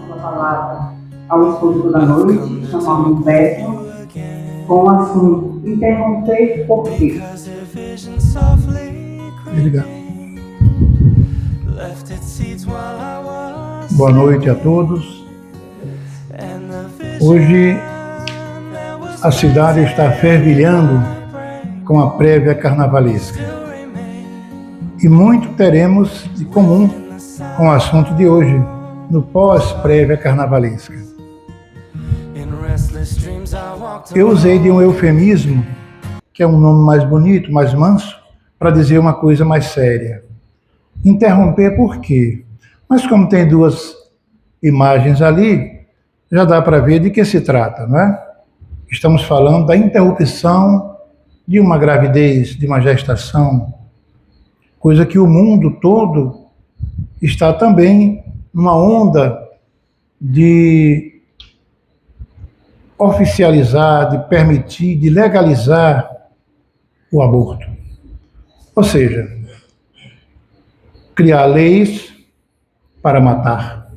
Uma palavra ao escudo da noite, chamando um verso com o assunto interromper por quê? Boa noite a todos. Hoje a cidade está fervilhando com a prévia carnavalesca. E muito teremos de comum com o assunto de hoje, no pós-prévia carnavalesca. Eu usei de um eufemismo, que é um nome mais bonito, mais manso, para dizer uma coisa mais séria. Interromper por quê? Mas como tem duas imagens ali, já dá para ver de que se trata, não é? Estamos falando da interrupção de uma gravidez, de uma gestação, coisa que o mundo todo está também numa onda de oficializar, de permitir, de legalizar o aborto. Ou seja, criar leis para matar.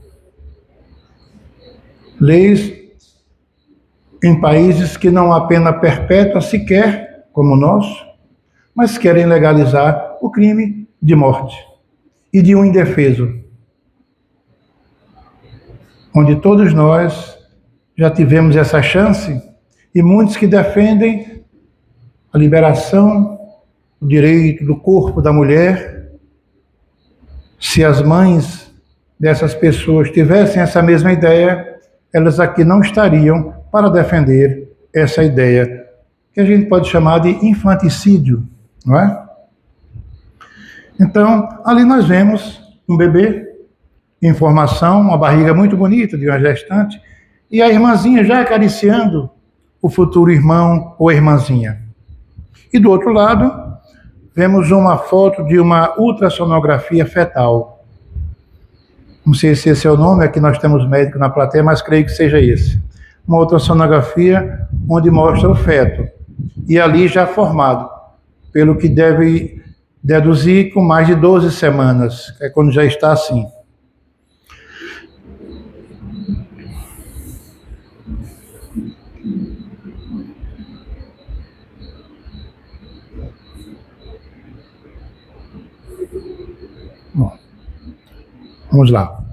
Leis em países que não há pena perpétua sequer, como nós, mas querem legalizar o crime de morte e de um indefeso, onde todos nós já tivemos essa chance e muitos que defendem a liberação, o direito do corpo da mulher. Se as mães dessas pessoas tivessem essa mesma ideia, elas aqui não estariam para defender essa ideia, que a gente pode chamar de infanticídio, não é? Então, ali nós vemos um bebê em formação, uma barriga muito bonita de uma gestante, e a irmãzinha já acariciando o futuro irmão ou irmãzinha. E do outro lado, vemos uma foto de uma ultrassonografia fetal. Não sei se esse é o nome, aqui nós temos médico na plateia, mas creio que seja esse. Uma ultrassonografia onde mostra o feto, e ali já formado, pelo que deve deduzir com mais de 12 semanas, que é quando já está assim. Bom, vamos lá.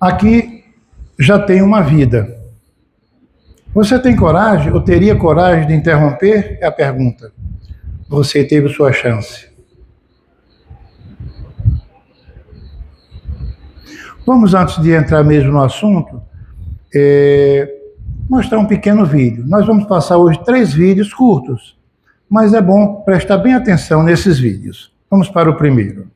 Aqui já tem uma vida. Você tem coragem, ou teria coragem de interromper? É a pergunta. Você teve sua chance. Vamos, antes de entrar mesmo no assunto, mostrar um pequeno vídeo. Nós vamos passar hoje 3 vídeos curtos, mas é bom prestar bem atenção nesses vídeos. Vamos para o primeiro.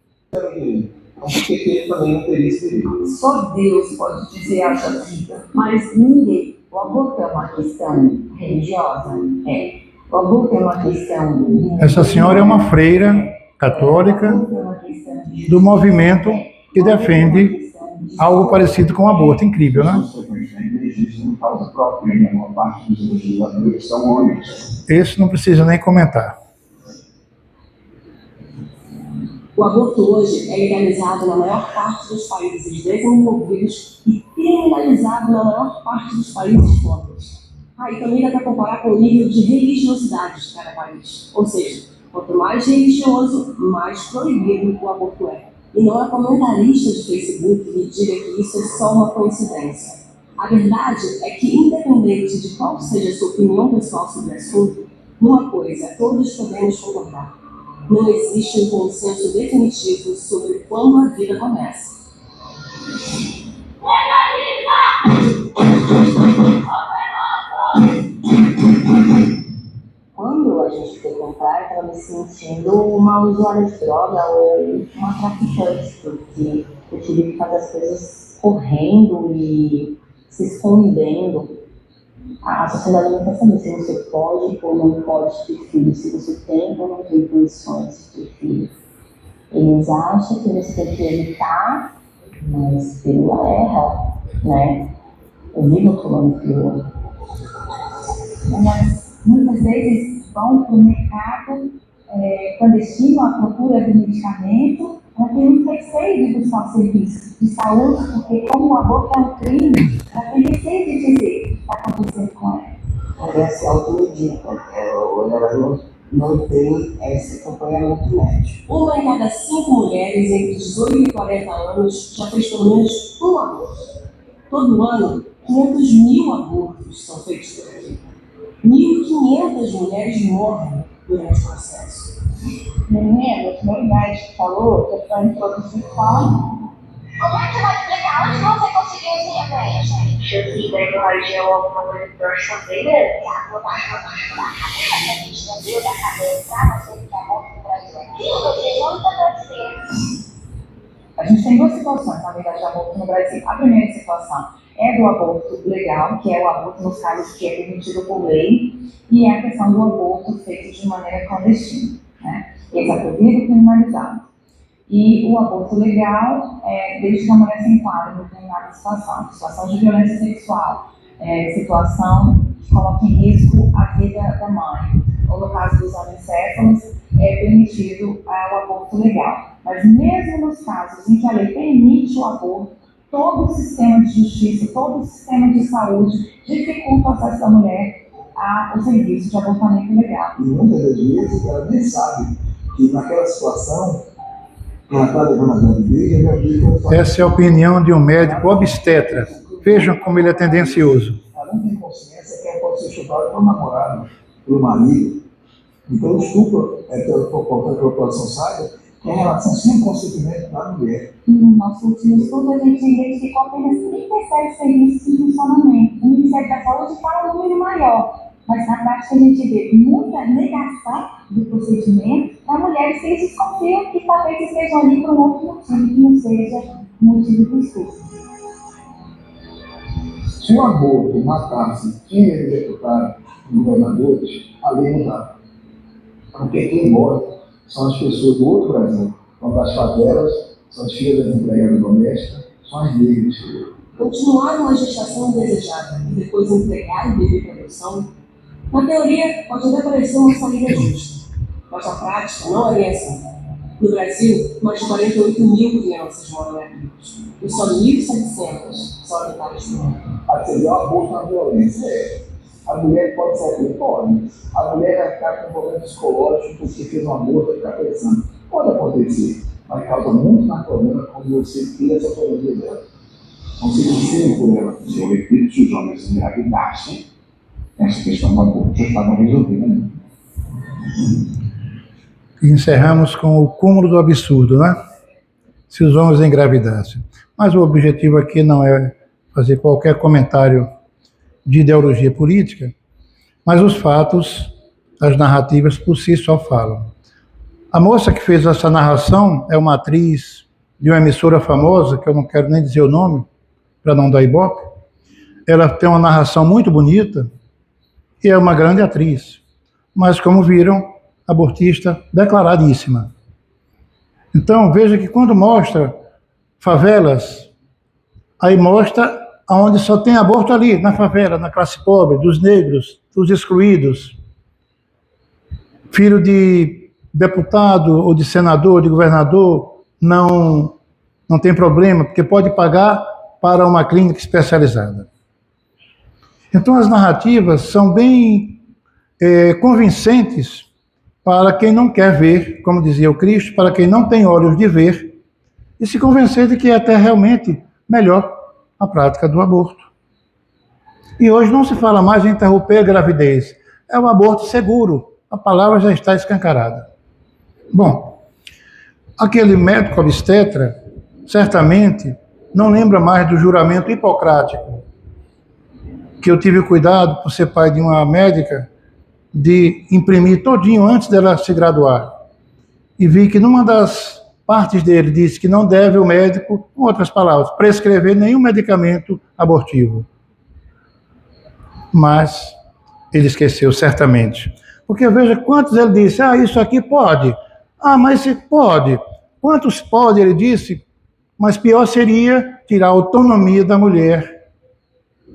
Só Deus pode dizer haja vida, mas ninguém. O aborto é uma questão religiosa? É. O aborto é uma questão... Essa senhora é uma freira católica do movimento que defende algo parecido com o aborto. Incrível, né? Esse não precisa nem comentar. O aborto hoje é legalizado na maior parte dos países desenvolvidos e criminalizado na maior parte dos países pobres. Aí também dá para comparar com o nível de religiosidade de cada país. Ou seja, quanto mais religioso, mais proibido o aborto é. E não há comentarista de Facebook que diga que isso é só uma coincidência. A verdade é que, independente de qual seja a sua opinião pessoal sobre o assunto, uma coisa todos podemos concordar: não existe um consenso definitivo sobre quando a vida começa. Quando a gente foi comprar, eu estava me sentindo uma usuária de droga ou uma traficante, porque eu tive que fazer as coisas correndo e se escondendo. A sociedade não quer saber se você pode ou não pode ter filho, se você tem ou não tem condições de ter filho. Eles acham que você tem que evitar, mas pílula erra, né? Eu vivo tomando pílula. Elas muitas vezes vão para o mercado clandestino à procura de medicamento, ela tem muito receio de buscar o serviço de saúde, porque como o aborto é um crime, ela tem receio de dizer o que está acontecendo com ela. Ela se automedica, ela não tem esse acompanhamento médico. Uma em cada 5 mulheres entre 18 e 40 anos já fez pelo menos um aborto. Todo ano, 500 mil abortos são feitos por aqui. 1.500 mulheres morrem durante o processo. Meninas, meu médico falou que é para introduzir fome. Como é que vai explicar onde você conseguiu esse remédio? Deixa eu ver, hemorragia ou alguma coisa pra fazer. A botar a gente não viu da cabeça, você que é morto no Brasil aqui, vocês vão acontecer. A gente tem duas situações, na verdade, de aborto no Brasil. A primeira situação é do aborto legal, que é o aborto nos casos que é permitido por lei, e é a questão do aborto feito de maneira clandestina, né? Esse é proibido e criminalizado. E o aborto legal, desde que a mulher se enquadre em determinada situação de violência sexual, situação que coloca em risco a vida da mãe, ou no caso dos ancéfalos, é permitido o aborto legal. Mas mesmo nos casos em que a lei permite o aborto, todo o sistema de justiça, todo o sistema de saúde dificulta o acesso da mulher ao serviço de abortamento legal. E muitas das vezes ela nem sabe que naquela situação ela está levando a gravidez e a gravidez... Essa é a opinião de um médico obstetra. Vejam como ele é tendencioso. Ela não tem consciência que ela pode ser chutada pelo namorado, pelo marido. Então o estupro, para qualquer que a população saiba, que é a relação sem consentimento da mulher. No nosso último estudo, a gente identificou apenas 37 serviços em funcionamento. O Ministério da Saúde fala um número maior, mas na prática a gente vê muita negação do procedimento para mulheres que eles desconfiam que talvez estejam ali por um outro motivo, que não seja motivo do estupro. Se o aborto matasse 15 deputados e governadores, a lei não dá. Porque quem morre são as pessoas do outro Brasil, são das favelas, são as filhas das empregadas domésticas, são as negras. Continuar uma gestação indesejada e depois entregar o bebê para adoção, na teoria pode até parecer uma saída justa, mas na prática não é bem assim. No Brasil, mais de 48 mil crianças moram em abrigos, e só 1.700 são adotadas por ano. Assim, o aborto na violência A mulher pode ser aquilo? Pode. A mulher vai ficar com problema psicológico porque fez um aborto, vai ficar pensando. Pode acontecer, mas causa muito mais problema quando você tira essa autonomia dela. Não se ensina por ela. Eu repito, se os homens engravidassem, essa questão do aborto já estava resolvida, né? E encerramos com o cúmulo do absurdo, né? Se os homens engravidassem. Mas o objetivo aqui não é fazer qualquer comentário de ideologia política, mas os fatos, as narrativas por si só falam. A moça que fez essa narração é uma atriz de uma emissora famosa, que eu não quero nem dizer o nome, para não dar ibope. Ela tem uma narração muito bonita e é uma grande atriz, mas como viram, abortista declaradíssima. Então, veja que quando mostra favelas, aí mostra onde só tem aborto ali, na favela, na classe pobre, dos negros, dos excluídos. Filho de deputado ou de senador, de governador, não tem problema, porque pode pagar para uma clínica especializada. Então, as narrativas são bem convincentes para quem não quer ver, como dizia o Cristo, para quem não tem olhos de ver, e se convencer de que é até realmente melhor a prática do aborto. E hoje não se fala mais em interromper a gravidez, é o aborto seguro, a palavra já está escancarada. Bom, aquele médico obstetra, certamente, não lembra mais do juramento hipocrático, que eu tive cuidado, por ser pai de uma médica, de imprimir todinho antes dela se graduar. E vi que numa das partes dele disse que não deve o médico, com outras palavras, prescrever nenhum medicamento abortivo. Mas ele esqueceu, certamente. Porque veja quantos ele disse, isso aqui pode. Mas se pode. Quantos pode, ele disse, mas pior seria tirar a autonomia da mulher.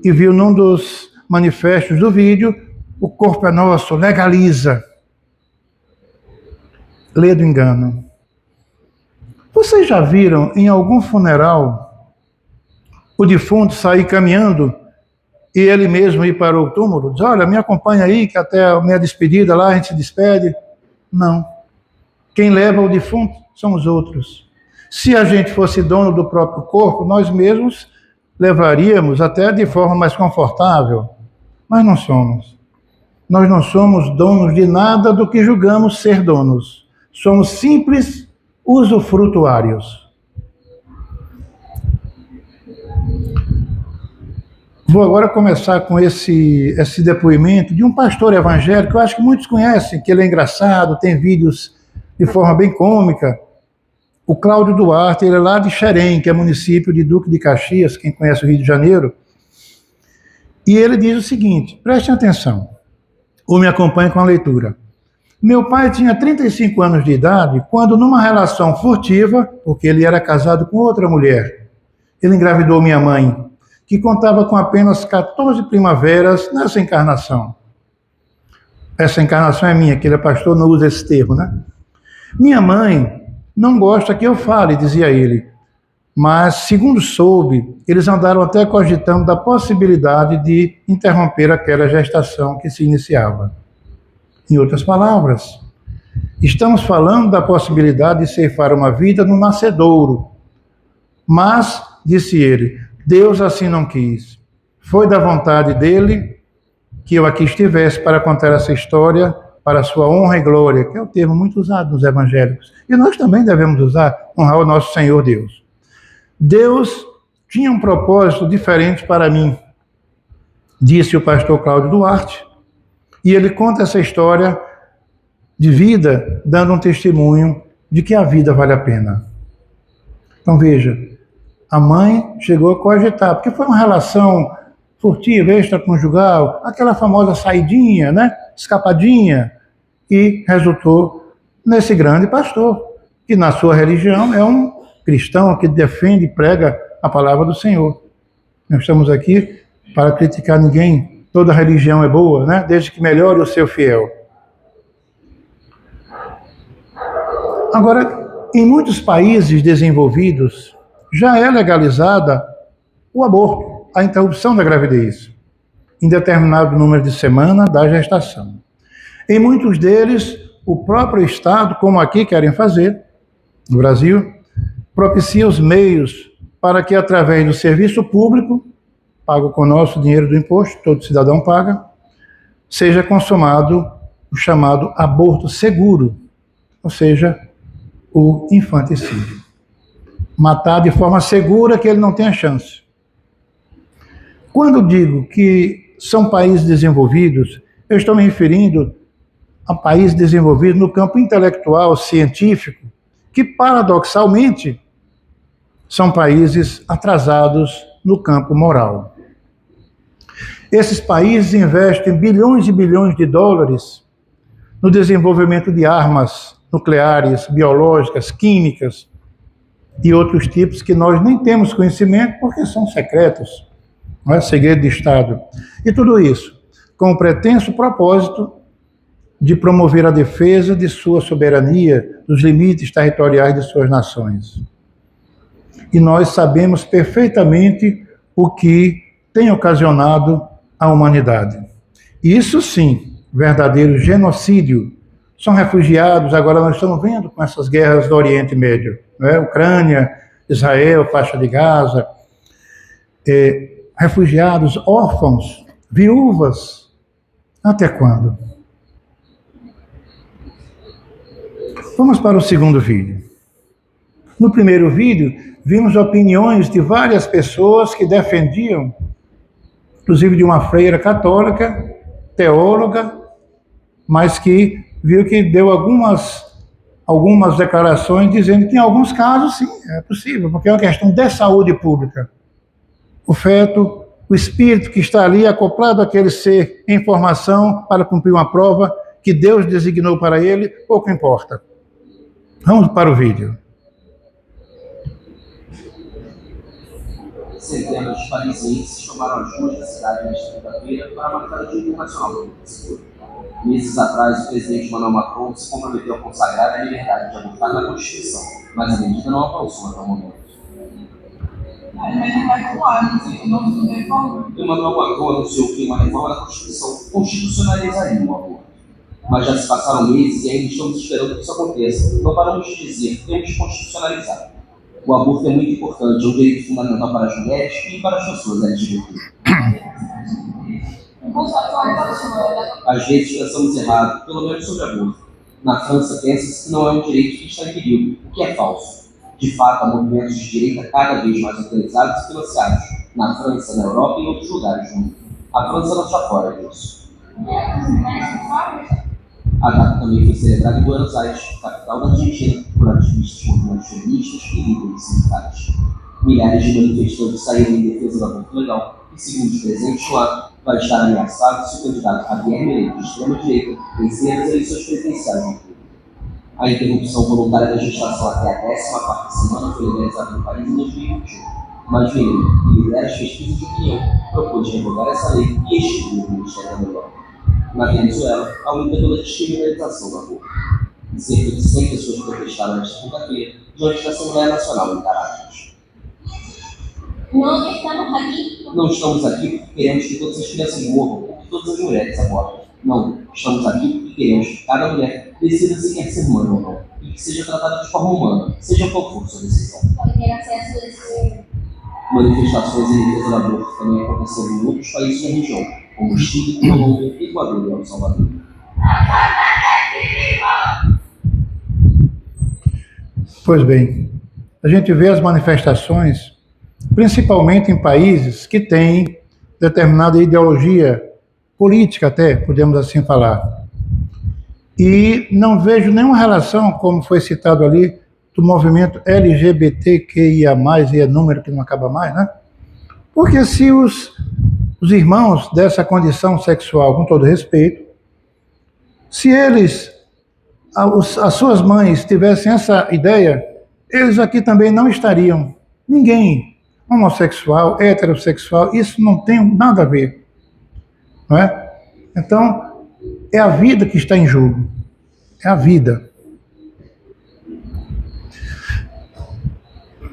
E viu num dos manifestos do vídeo, o corpo é nosso, legaliza. Lê do engano. Vocês já viram em algum funeral o defunto sair caminhando e ele mesmo ir para o túmulo? Diz, olha, me acompanha aí que até a minha despedida lá a gente se despede. Não. Quem leva o defunto são os outros. Se a gente fosse dono do próprio corpo, nós mesmos levaríamos até de forma mais confortável. Mas não somos. Nós não somos donos de nada do que julgamos ser donos. Somos simples usufrutuários. Vou agora começar com esse depoimento de um pastor evangélico, eu acho que muitos conhecem, que ele é engraçado, tem vídeos de forma bem cômica. O Cláudio Duarte, ele é lá de Xerém, que é município de Duque de Caxias, quem conhece o Rio de Janeiro. E ele diz o seguinte, prestem atenção, ou me acompanhem com a leitura. Meu pai tinha 35 anos de idade quando, numa relação furtiva, porque ele era casado com outra mulher, ele engravidou minha mãe, que contava com apenas 14 primaveras nessa encarnação. Essa encarnação é minha, que ele é pastor, não usa esse termo, né? Minha mãe não gosta que eu fale, dizia ele, mas, segundo soube, eles andaram até cogitando da possibilidade de interromper aquela gestação que se iniciava. Em outras palavras, estamos falando da possibilidade de ceifar uma vida no nascedouro. Mas, disse ele, Deus assim não quis. Foi da vontade dele que eu aqui estivesse para contar essa história para a sua honra e glória, que é o termo muito usado nos evangélicos. E nós também devemos usar, honrar o nosso Senhor Deus. Deus tinha um propósito diferente para mim, disse o pastor Cláudio Duarte, e ele conta essa história de vida, dando um testemunho de que a vida vale a pena. Então veja, a mãe chegou a cogitar, porque foi uma relação furtiva, extraconjugal, aquela famosa saidinha, né? Escapadinha, e resultou nesse grande pastor, que na sua religião é um cristão que defende e prega a palavra do Senhor. Nós estamos aqui para criticar ninguém, toda religião é boa, né? Desde que melhore o seu fiel. Agora, em muitos países desenvolvidos, já é legalizada o aborto, a interrupção da gravidez, em determinado número de semanas da gestação. Em muitos deles, o próprio Estado, como aqui querem fazer, no Brasil, propicia os meios para que, através do serviço público, pago com o nosso dinheiro do imposto, todo cidadão paga, seja consumado o chamado aborto seguro, ou seja, o infanticídio. Matar de forma segura que ele não tenha chance. Quando digo que são países desenvolvidos, eu estou me referindo a países desenvolvidos no campo intelectual, científico, que paradoxalmente são países atrasados no campo moral. Esses países investem bilhões e bilhões de dólares no desenvolvimento de armas nucleares, biológicas, químicas e outros tipos que nós nem temos conhecimento porque são secretos, não é segredo de Estado. E tudo isso com o pretenso propósito de promover a defesa de sua soberania, dos limites territoriais de suas nações. E nós sabemos perfeitamente o que tem ocasionado a humanidade. Isso sim, verdadeiro genocídio. São refugiados, agora nós estamos vendo com essas guerras do Oriente Médio, né? Ucrânia, Israel, faixa de Gaza, refugiados, órfãos, viúvas. Até quando? Vamos para o segundo vídeo. No primeiro vídeo, vimos opiniões de várias pessoas que defendiam, inclusive de uma freira católica, teóloga, mas que viu que deu algumas declarações dizendo que em alguns casos, sim, é possível, porque é uma questão de saúde pública. O feto, o espírito que está ali acoplado àquele ser em formação para cumprir uma prova que Deus designou para ele, pouco importa. Vamos para o vídeo. centenas de parisienses tomaram as ruas da cidade nesta quinta-feira para marcar o Dia Internacional do Aborto. Meses atrás, o presidente Emmanuel Macron se comprometeu a consagrar a liberdade de abortar na Constituição, mas a medida não avançou até o momento. Emmanuel Macron anunciou que uma reforma da Constituição constitucionalizaria o aborto. Mas já se passaram meses e ainda estamos esperando que isso aconteça. Não paramos de dizer que temos que constitucionalizar. O aborto é muito importante, é um direito fundamental para as mulheres e para as pessoas LGBT. Às vezes pensamos errado, pelo menos sobre aborto. Na França, pensa-se que não é um direito que está em perigo, o que é falso. De fato, há movimentos de direita cada vez mais organizados e financiados, na França, na Europa e em outros lugares do mundo. A França não está fora disso. A data também foi celebrada em Buenos Aires, capital da Argentina, por ativistas, movimentos feministas e líderes sindicais. Milhares de manifestantes saíram em defesa do aborto legal e, segundo os presentes lá, vai estar ameaçado se o candidato Javier Milei, de extrema-direita, vencer as eleições presidenciais no outubro. A interrupção voluntária da gestação até a 14ª semana foi legalizada no país em 2021, mas Milei, que lidera as pesquisas de opinião, propôs revogar essa lei e extinguir o Ministério da Mulher. Na Venezuela, a luta pela descriminalização do aborto. Cerca de 100 pessoas protestaram nesta quinta-feira diante da Assembleia Nacional em Caracas. Não estamos aqui porque queremos que todas as crianças morram ou que todas as mulheres abortem. Não, estamos aqui porque queremos que cada mulher decida se quer ser mãe ou não e que seja tratada de forma humana, seja qual for sua decisão. Manifestações em defesa do aborto também aconteceram em outros países da região, como Chile, Colômbia, Equador e El Salvador. Pois bem, a gente vê as manifestações, principalmente em países que têm determinada ideologia política até, podemos assim falar. E não vejo nenhuma relação, como foi citado ali, do movimento LGBTQIA+, e é número que não acaba mais, né? Porque se os irmãos dessa condição sexual, com todo respeito, se eles, as suas mães tivessem essa ideia, eles aqui também não estariam. Ninguém, homossexual, heterossexual, isso não tem nada a ver. Não é? Então, é a vida que está em jogo. É a vida.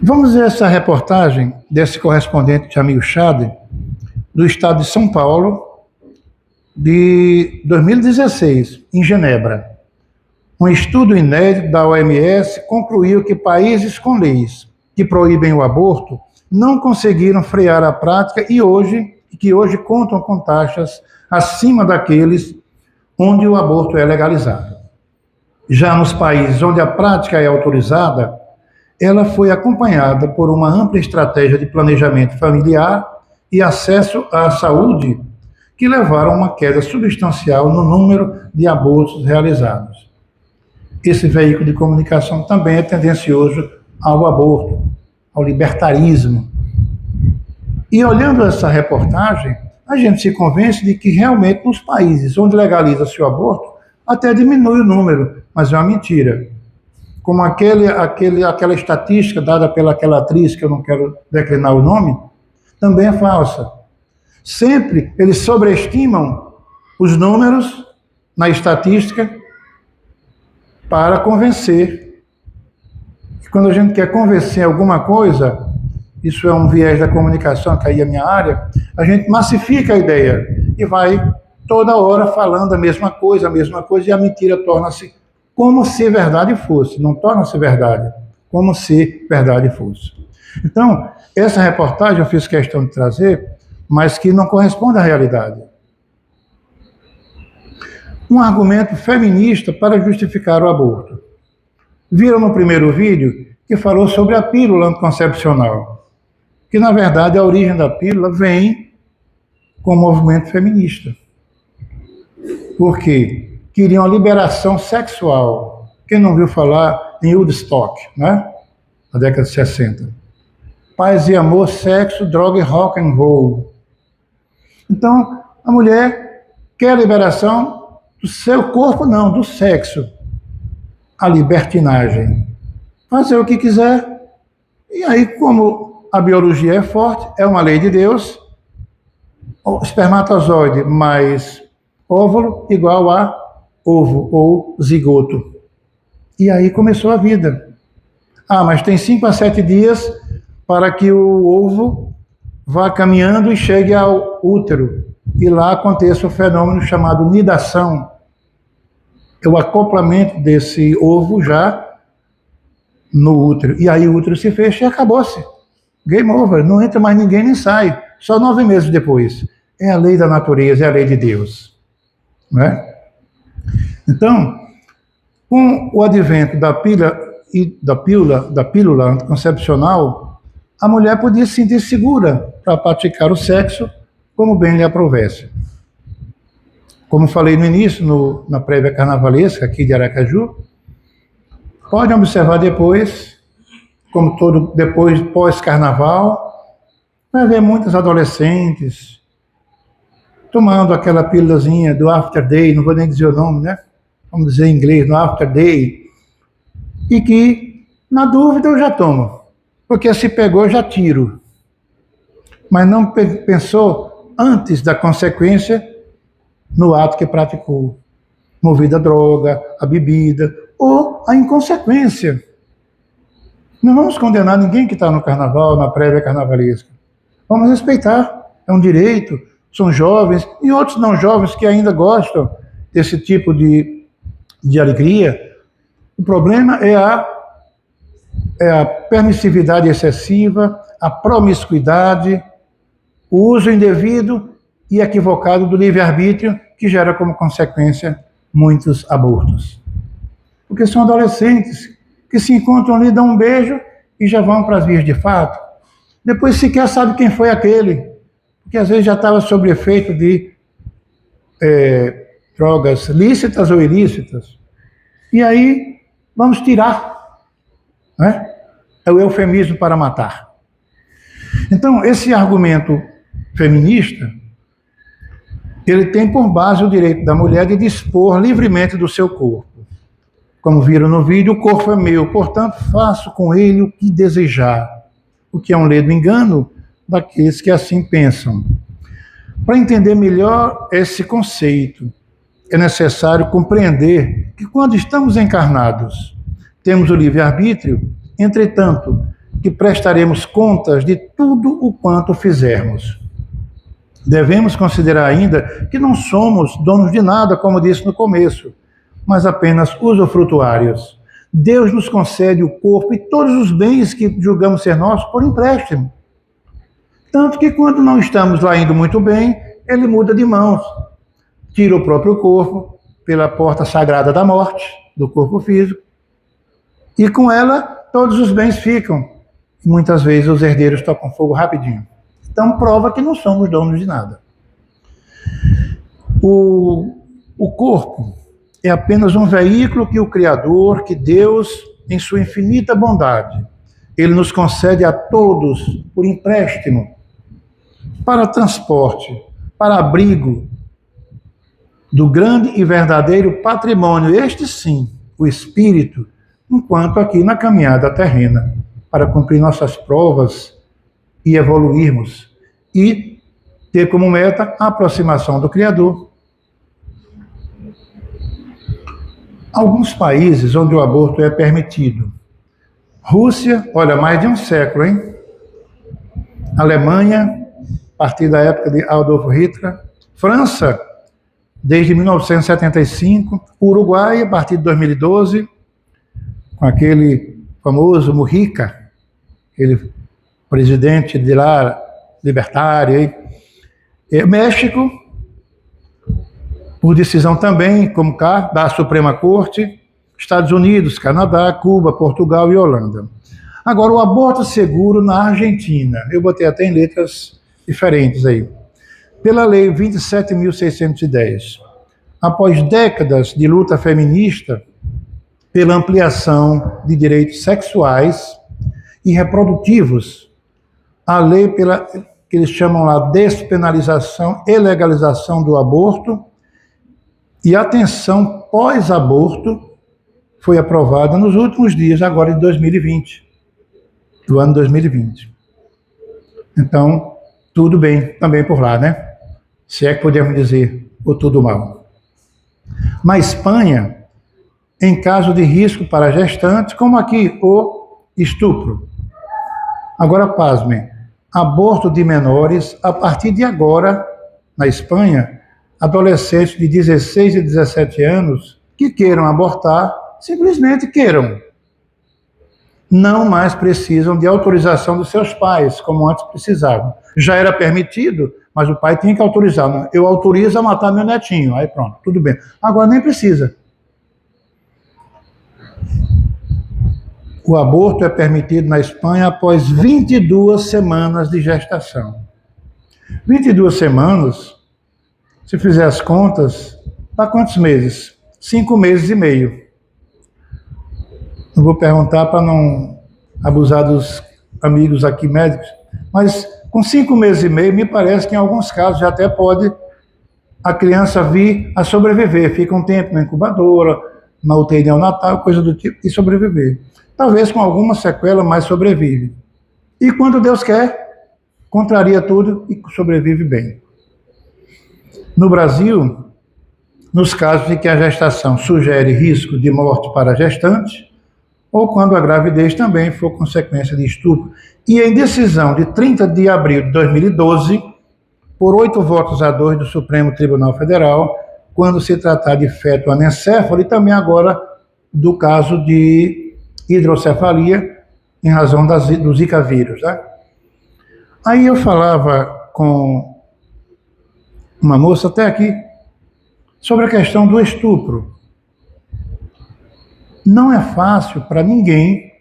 Vamos ver essa reportagem desse correspondente Jamil Chad, do estado de São Paulo, de 2016, em Genebra. Um estudo inédito da OMS concluiu que países com leis que proíbem o aborto não conseguiram frear a prática que hoje contam com taxas acima daqueles onde o aborto é legalizado. Já nos países onde a prática é autorizada, ela foi acompanhada por uma ampla estratégia de planejamento familiar e acesso à saúde, que levaram a uma queda substancial no número de abortos realizados. Esse veículo de comunicação também é tendencioso ao aborto, ao libertarismo. E olhando essa reportagem, a gente se convence de que realmente nos países onde legaliza-se o aborto, até diminui o número, mas é uma mentira. Como aquela estatística dada pelaquela atriz, que eu não quero declinar o nome, também é falsa. Sempre eles sobreestimam os números na estatística para convencer. E quando a gente quer convencer alguma coisa, isso é um viés da comunicação, que aí é a minha área, a gente massifica a ideia e vai toda hora falando a mesma coisa, e a mentira torna-se como se verdade fosse, não torna-se verdade, como se verdade fosse. Então, essa reportagem eu fiz questão de trazer, mas que não corresponde à realidade. Um argumento feminista para justificar o aborto. Viram no primeiro vídeo que falou sobre a pílula anticoncepcional, que na verdade a origem da pílula vem com o movimento feminista. Por quê? Queriam a liberação sexual. Quem não viu falar em Woodstock, né? Na década de 60. Paz e amor, sexo, droga e rock and roll. Então, a mulher quer a liberação do seu corpo, não, do sexo. A libertinagem. Fazer o que quiser. E aí, como a biologia é forte, é uma lei de Deus. O espermatozoide mais óvulo igual a ovo ou zigoto. E aí começou a vida. Mas tem 5 a 7 dias para que o ovo vá caminhando e chegue ao útero. E lá aconteça o fenômeno chamado nidação. É o acoplamento desse ovo já no útero. E aí o útero se fecha e acabou-se. Game over. Não entra mais ninguém nem sai. Só 9 meses depois. É a lei da natureza, é a lei de Deus. Não é? Então, com o advento da pílula anticoncepcional, a mulher podia se sentir segura para praticar o sexo como bem lhe aprovesse. Como falei no início, na prévia carnavalesca aqui de Aracaju, podem observar depois, depois pós-carnaval, vai ver muitas adolescentes tomando aquela pílulazinha do after day, não vou nem dizer o nome, né? Vamos dizer em inglês, no after day, e que, na dúvida, eu já tomo, porque se pegou, já tiro. Mas não pensou antes da consequência no ato que praticou, movida a droga, a bebida, ou a inconsequência. Não vamos condenar ninguém que está no carnaval, na prévia carnavalesca. Vamos respeitar, é um direito, são jovens, e outros não jovens que ainda gostam desse tipo de alegria. O problema é a permissividade excessiva, a promiscuidade, o uso indevido e equivocado do livre-arbítrio, que gera como consequência muitos abortos. Porque são adolescentes que se encontram ali, dão um beijo e já vão para as vias de fato. Depois sequer sabe quem foi aquele, porque às vezes já estava sob efeito de drogas lícitas ou ilícitas. E aí, vamos tirar. Né? É o eufemismo para matar. Então, esse argumento feminista, ele tem por base o direito da mulher de dispor livremente do seu corpo. Como viram no vídeo, o corpo é meu, portanto, faço com ele o que desejar. O que é um ledo engano daqueles que assim pensam. Para entender melhor esse conceito, é necessário compreender que quando estamos encarnados, temos o livre-arbítrio, entretanto, que prestaremos contas de tudo o quanto fizermos. Devemos considerar ainda que não somos donos de nada, como disse no começo, mas apenas usufrutuários. Deus nos concede o corpo e todos os bens que julgamos ser nossos por empréstimo. Tanto que quando não estamos lá indo muito bem, ele muda de mãos. Tira o próprio corpo pela porta sagrada da morte, do corpo físico, e com ela todos os bens ficam. E muitas vezes os herdeiros tocam fogo rapidinho. Então prova que não somos donos de nada. O corpo é apenas um veículo que o Criador, que Deus, em sua infinita bondade, ele nos concede a todos por empréstimo, para transporte, para abrigo do grande e verdadeiro patrimônio, este sim, o espírito, enquanto aqui na caminhada terrena, para cumprir nossas provas e evoluirmos, e ter como meta a aproximação do Criador. Alguns países onde o aborto é permitido. Rússia, olha, mais de um século, hein? Alemanha, a partir da época de Adolf Hitler. França, desde 1975. Uruguai, a partir de 2012, com aquele famoso Mujica, aquele presidente de lá, libertário. Hein? México, por decisão também, como cá, da Suprema Corte. Estados Unidos, Canadá, Cuba, Portugal e Holanda. Agora, o aborto seguro na Argentina. Eu botei até em letras diferentes aí. Pela Lei 27.610. Após décadas de luta feminista pela ampliação de direitos sexuais e reprodutivos, a lei que eles chamam lá despenalização e legalização do aborto e atenção pós-aborto foi aprovada nos últimos dias, agora de 2020, do ano 2020. Então, tudo bem também por lá, né? Se é que podemos dizer, ou tudo mal. Na Espanha, em caso de risco para gestantes, como aqui, o estupro. Agora, pasmem, aborto de menores, a partir de agora, na Espanha, adolescentes de 16 e 17 anos que queiram abortar, simplesmente queiram. Não mais precisam de autorização dos seus pais, como antes precisavam. Já era permitido, mas o pai tinha que autorizar. Não, eu autorizo a matar meu netinho. Aí pronto, tudo bem. Agora nem precisa. O aborto é permitido na Espanha após 22 semanas de gestação. 22 semanas, se fizer as contas, dá quantos meses? 5 meses e meio. Não vou perguntar para não abusar dos amigos aqui médicos, mas com 5 meses e meio, me parece que em alguns casos já até pode a criança vir a sobreviver. Fica um tempo na incubadora, na UTI neonatal, coisa do tipo, e sobreviver. Talvez com alguma sequela, mas sobrevive. E quando Deus quer, contraria tudo e sobrevive bem. No Brasil, nos casos em que a gestação sugere risco de morte para a gestante, ou quando a gravidez também for consequência de estupro. E em decisão de 30 de abril de 2012, por 8-2 do Supremo Tribunal Federal, quando se tratar de feto anencéfalo, e também agora do caso de hidrocefalia, em razão do Zika vírus. Né? Aí eu falava com uma moça até aqui sobre a questão do estupro. Não é fácil para ninguém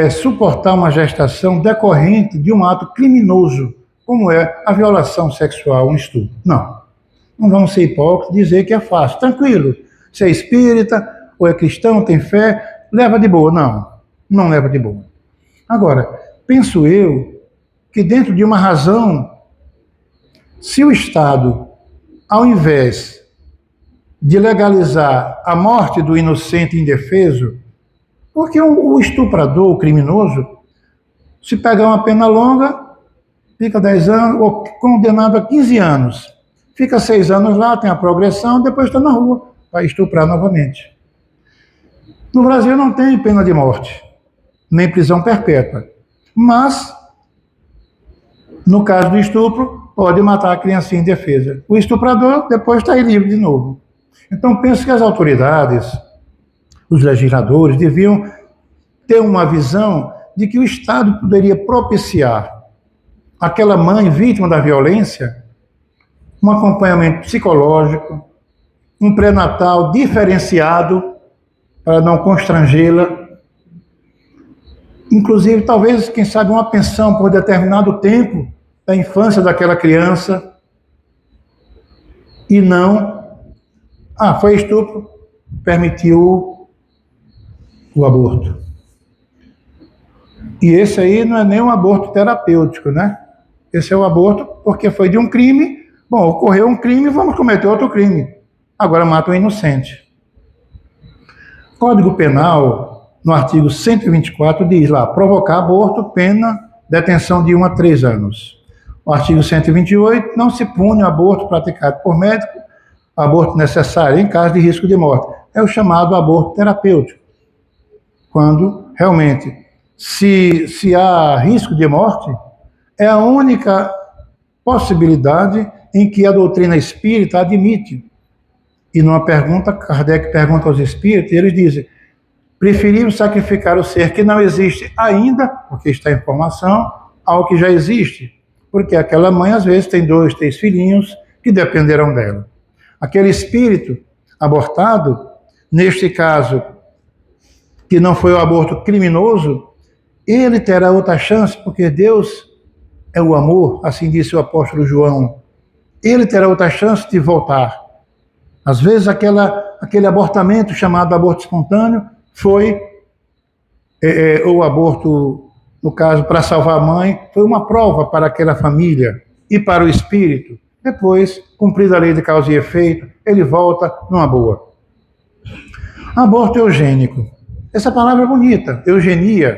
suportar uma gestação decorrente de um ato criminoso, como é a violação sexual, um estupro. Não vamos ser hipócritas e dizer que é fácil. Tranquilo, se é espírita ou é cristão, tem fé, leva de boa. Não leva de boa. Agora, penso eu que dentro de uma razão, se o Estado, ao invés de legalizar a morte do inocente indefeso, porque o estuprador, o criminoso, se pegar uma pena longa, fica 10 anos, ou condenado a 15 anos, fica 6 anos lá, tem a progressão, depois está na rua, vai estuprar novamente. No Brasil não tem pena de morte, nem prisão perpétua, mas, no caso do estupro, pode matar a criancinha indefesa. O estuprador depois está aí livre de novo. Então, penso que as autoridades, os legisladores, deviam ter uma visão de que o Estado poderia propiciar àquela mãe vítima da violência um acompanhamento psicológico, um pré-natal diferenciado para não constrangê-la, inclusive, talvez, quem sabe, uma pensão por determinado tempo da infância daquela criança, e não... foi estupro, permitiu o aborto. E esse aí não é nem um aborto terapêutico, né? Esse é o aborto porque foi de um crime. Bom, ocorreu um crime, vamos cometer outro crime. Agora mata um inocente. Código Penal, no artigo 124, diz lá, provocar aborto, pena, detenção de 1 a 3 anos. O artigo 128, não se pune o aborto praticado por médico, aborto necessário em caso de risco de morte. É o chamado aborto terapêutico. Quando, realmente, se há risco de morte, é a única possibilidade em que a doutrina espírita admite. E numa pergunta, Kardec pergunta aos espíritos, e eles dizem, preferimos sacrificar o ser que não existe ainda, porque está em formação, ao que já existe. Porque aquela mãe, às vezes, tem 2, 3 filhinhos que dependerão dela. Aquele espírito abortado, neste caso, que não foi o aborto criminoso, ele terá outra chance, porque Deus é o amor, assim disse o apóstolo João. Ele terá outra chance de voltar. Às vezes, aquele abortamento chamado aborto espontâneo foi o aborto, no caso, para salvar a mãe, foi uma prova para aquela família e para o espírito. Depois, cumprida a lei de causa e efeito, ele volta numa boa. Aborto eugênico. Essa palavra é bonita, eugenia.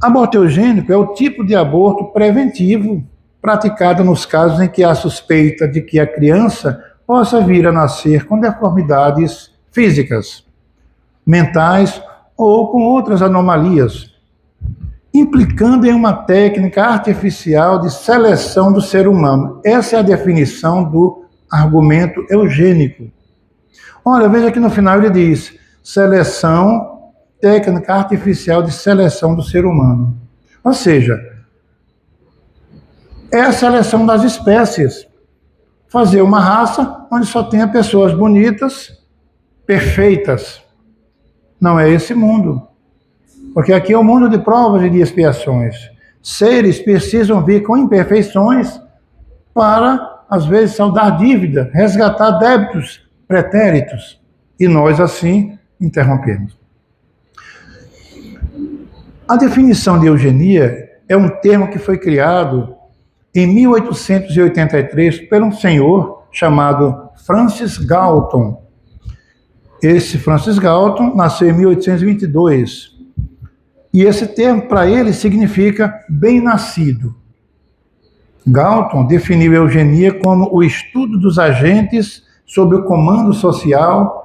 Aborto eugênico é o tipo de aborto preventivo praticado nos casos em que há suspeita de que a criança possa vir a nascer com deformidades físicas, mentais ou com outras anomalias, implicando em uma técnica artificial de seleção do ser humano. Essa é a definição do argumento eugênico. Olha, veja que no final ele diz: seleção, técnica artificial de seleção do ser humano. Ou seja, é a seleção das espécies. Fazer uma raça onde só tenha pessoas bonitas, perfeitas. Não é esse mundo. Porque aqui é o mundo de provas e de expiações. Seres precisam vir com imperfeições para, às vezes, saldar dívida, resgatar débitos pretéritos. E nós, assim, interrompemos. A definição de eugenia é um termo que foi criado em 1883 por um senhor chamado Francis Galton. Esse Francis Galton nasceu em 1822. E esse termo, para ele, significa bem-nascido. Galton definiu a eugenia como o estudo dos agentes sob o comando social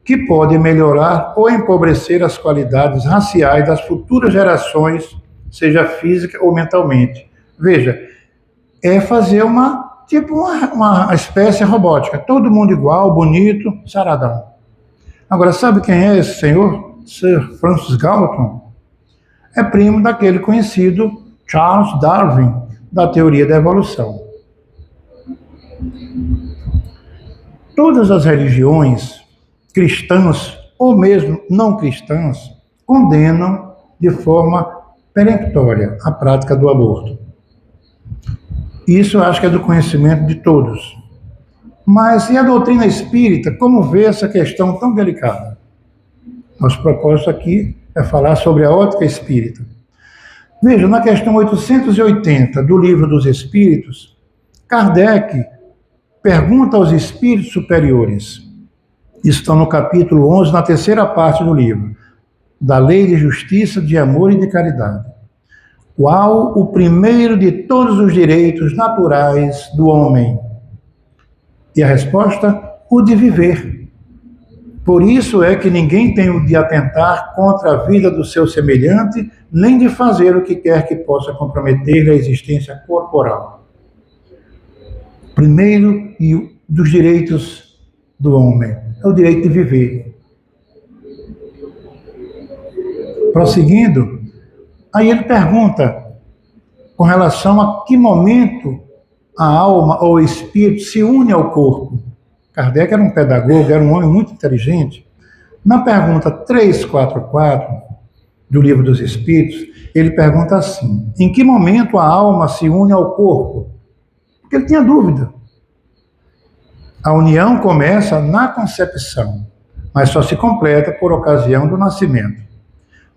que pode melhorar ou empobrecer as qualidades raciais das futuras gerações, seja física ou mentalmente. Veja, é fazer uma espécie robótica. Todo mundo igual, bonito, saradão. Agora, sabe quem é esse senhor? Sir Francis Galton? É primo daquele conhecido Charles Darwin, da teoria da evolução. Todas as religiões cristãs, ou mesmo não cristãs, condenam de forma peremptória a prática do aborto. Isso eu acho que é do conhecimento de todos. Mas e a doutrina espírita, como vê essa questão tão delicada? Nosso propósito aqui é falar sobre a ótica espírita. Veja, na questão 880 do Livro dos Espíritos, Kardec pergunta aos espíritos superiores, estão no capítulo 11, na terceira parte do livro, da lei de justiça, de amor e de caridade. Qual o primeiro de todos os direitos naturais do homem? E a resposta, o de viver. Por isso é que ninguém tem o de atentar contra a vida do seu semelhante, nem de fazer o que quer que possa comprometer a existência corporal. Primeiro dos direitos do homem é o direito de viver. Prosseguindo, aí ele pergunta com relação a que momento a alma ou o espírito se une ao corpo. Kardec era um pedagogo, era um homem muito inteligente. Na pergunta 344 do Livro dos Espíritos, ele pergunta assim: em que momento a alma se une ao corpo? Porque ele tinha dúvida. A união começa na concepção, mas só se completa por ocasião do nascimento.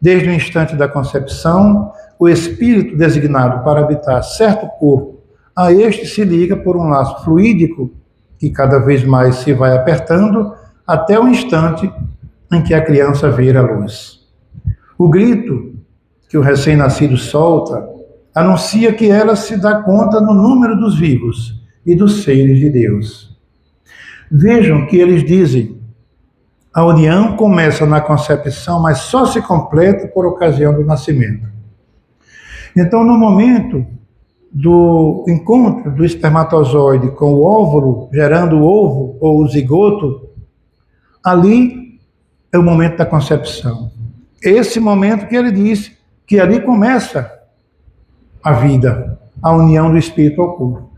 Desde o instante da concepção, o espírito designado para habitar certo corpo, a este se liga por um laço fluídico que cada vez mais se vai apertando até o instante em que a criança vê a luz. O grito que o recém-nascido solta anuncia que ela se dá conta no número dos vivos e dos seres de Deus. Vejam que eles dizem: a união começa na concepção, mas só se completa por ocasião do nascimento. Então, no momento do encontro do espermatozoide com o óvulo, gerando o ovo ou o zigoto, ali é o momento da concepção. Esse momento que ele diz que ali começa a vida, a união do espírito ao corpo.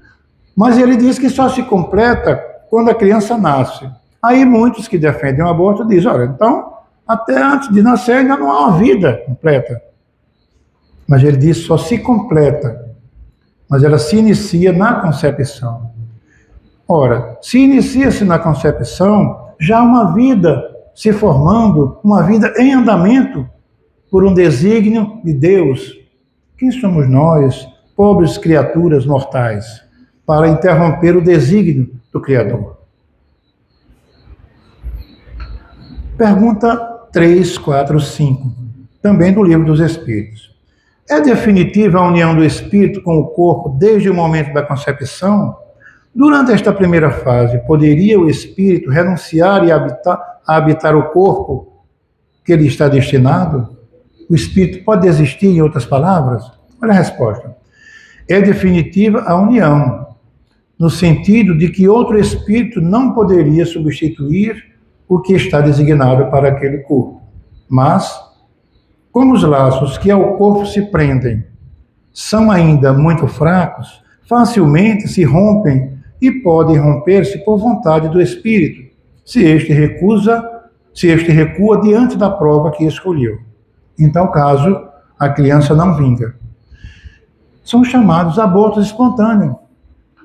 Mas ele diz que só se completa quando a criança nasce. Aí muitos que defendem o aborto dizem: olha, então, até antes de nascer ainda não há uma vida completa. Mas ele diz: só se completa. Mas ela se inicia na concepção. Ora, se inicia-se na concepção, já há uma vida se formando, uma vida em andamento, por um desígnio de Deus. Quem somos nós, pobres criaturas mortais, para interromper o desígnio do Criador? Pergunta 345, também do Livro dos Espíritos. É definitiva a união do espírito com o corpo desde o momento da concepção? Durante esta primeira fase, poderia o espírito renunciar e habitar o corpo que lhe está destinado? O espírito pode existir, em outras palavras? Olha a resposta. É definitiva a união, no sentido de que outro espírito não poderia substituir o que está designado para aquele corpo. Mas, como os laços que ao corpo se prendem são ainda muito fracos, facilmente se rompem e podem romper-se por vontade do espírito, se este recua diante da prova que escolheu. Em tal caso, a criança não vinga. São chamados abortos espontâneos.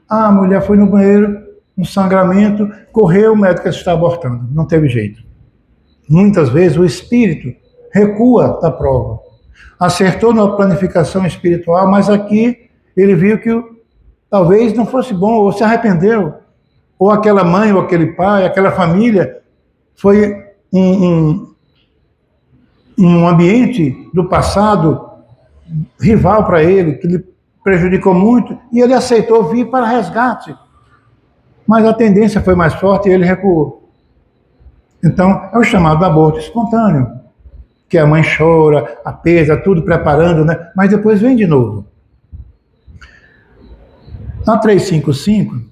A mulher foi no banheiro, um sangramento, correu, o médico está abortando. Não teve jeito. Muitas vezes o espírito recua da prova. Acertou na planificação espiritual, mas aqui ele viu que talvez não fosse bom, ou se arrependeu. Ou aquela mãe, ou aquele pai, aquela família foi um ambiente do passado rival para ele, que lhe prejudicou muito, e ele aceitou vir para resgate. Mas a tendência foi mais forte e ele recuou. Então, é o chamado aborto espontâneo, que a mãe chora, apesa, tudo preparando, né? Mas depois vem de novo. Na 355,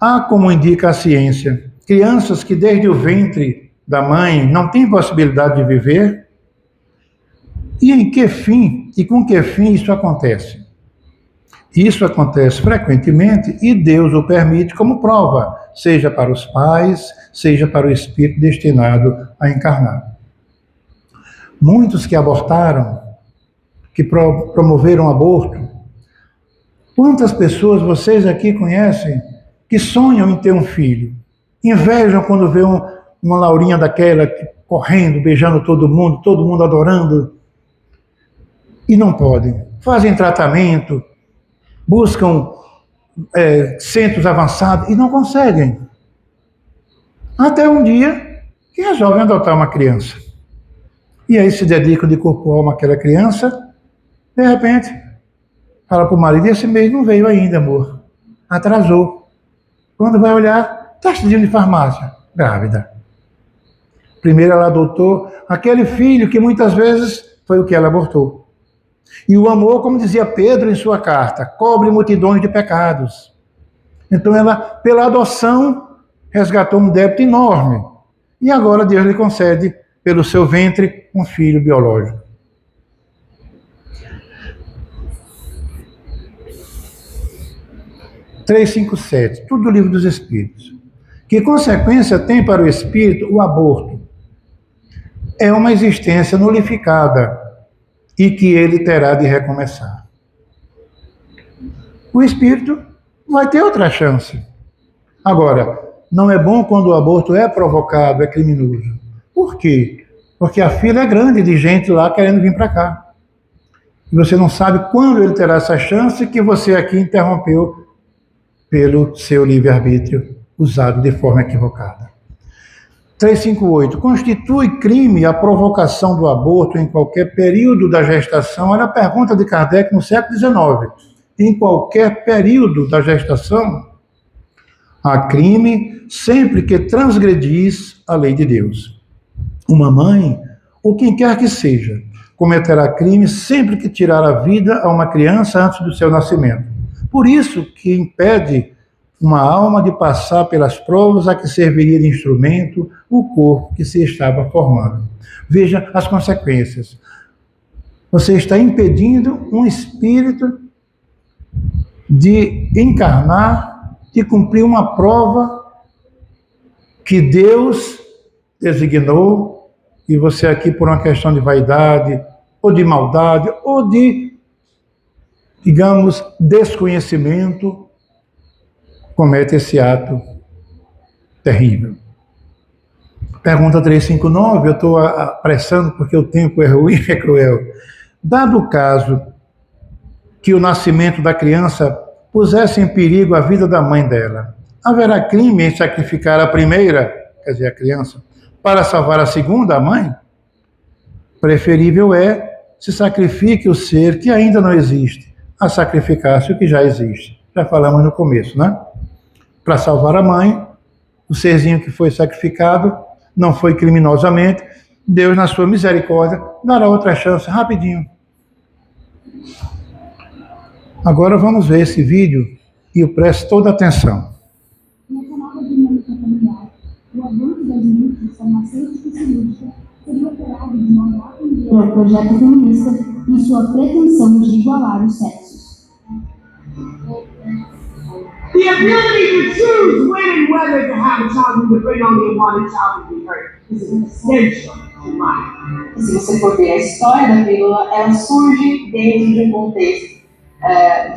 há, como indica a ciência, crianças que desde o ventre da mãe não têm possibilidade de viver. E em que fim, e com que fim isso acontece? Isso acontece frequentemente e Deus o permite como prova, seja para os pais, seja para o espírito destinado a encarnar. Muitos que abortaram, que promoveram aborto, quantas pessoas vocês aqui conhecem que sonham em ter um filho? Invejam quando vê uma Laurinha daquela correndo, beijando todo mundo adorando, e não podem. Fazem tratamento, buscam centros avançados e não conseguem. Até um dia que resolvem adotar uma criança. E aí se dedicam de corpo e alma àquela criança, de repente, fala para o marido, esse mês não veio ainda, amor. Atrasou. Quando vai olhar, taxinha de farmácia, grávida. Primeiro ela adotou aquele filho que muitas vezes foi o que ela abortou. E o amor, como dizia Pedro em sua carta, cobre multidões de pecados. Então ela, pela adoção, resgatou um débito enorme. E agora Deus lhe concede, pelo seu ventre, um filho biológico. – 357, tudo do Livro dos Espíritos. Que consequência tem para o espírito o aborto? É uma existência nulificada e que ele terá de recomeçar. O espírito vai ter outra chance. Agora, não é bom quando o aborto é provocado, é criminoso. Por quê? Porque a fila é grande de gente lá querendo vir para cá. E você não sabe quando ele terá essa chance que você aqui interrompeu pelo seu livre-arbítrio usado de forma equivocada. 358. Constitui crime a provocação do aborto em qualquer período da gestação? Olha a pergunta de Kardec no século XIX. Em qualquer período da gestação, há crime sempre que transgredis a lei de Deus. Uma mãe, ou quem quer que seja, cometerá crime sempre que tirar a vida a uma criança antes do seu nascimento. Por isso que impede uma alma de passar pelas provas a que serviria de instrumento o corpo que se estava formando. Veja as consequências. Você está impedindo um espírito de encarnar, de cumprir uma prova que Deus designou, e você aqui por uma questão de vaidade, ou de maldade, ou de, digamos, desconhecimento, comete esse ato terrível. Pergunta 359, eu estou apressando porque o tempo é ruim, é cruel. Dado o caso que o nascimento da criança pusesse em perigo a vida da mãe dela, haverá crime em sacrificar a primeira, quer dizer, a criança, para salvar a segunda, a mãe? Preferível é se sacrifique o ser que ainda não existe, a sacrificar-se o que já existe. Já falamos no começo, né? Para salvar a mãe, o serzinho que foi sacrificado não foi criminosamente, Deus, na sua misericórdia, dará outra chance rapidinho. Agora vamos ver esse vídeo e preste toda atenção. Nessa nova dinâmica familiar, o avanço das indústrias farmacêutica e cirúrgica seria operado de modo a atender ao projeto feminista e sua pretensão de igualar os sexos. The ability to choose when and whether to have a child and to bring only one child to be hurt is essential to life. Se você for ver a história da pílula, ela surge dentro de um contexto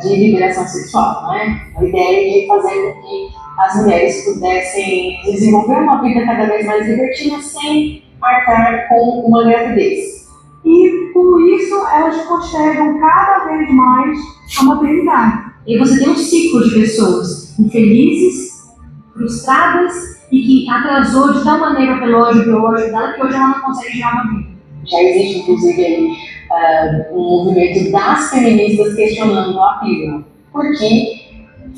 de liberação sexual, né? A ideia de fazer com que as mulheres pudessem desenvolver uma vida cada vez mais libertina sem marcar com uma gravidez. E com isso elas postergam cada vez mais a maternidade. E você tem um ciclo de pessoas infelizes, frustradas e que atrasou de tal maneira o relógio biológico dela que hoje ela não consegue gerar uma vida. Já existe, inclusive, aí, um movimento das feministas questionando a pílula, porque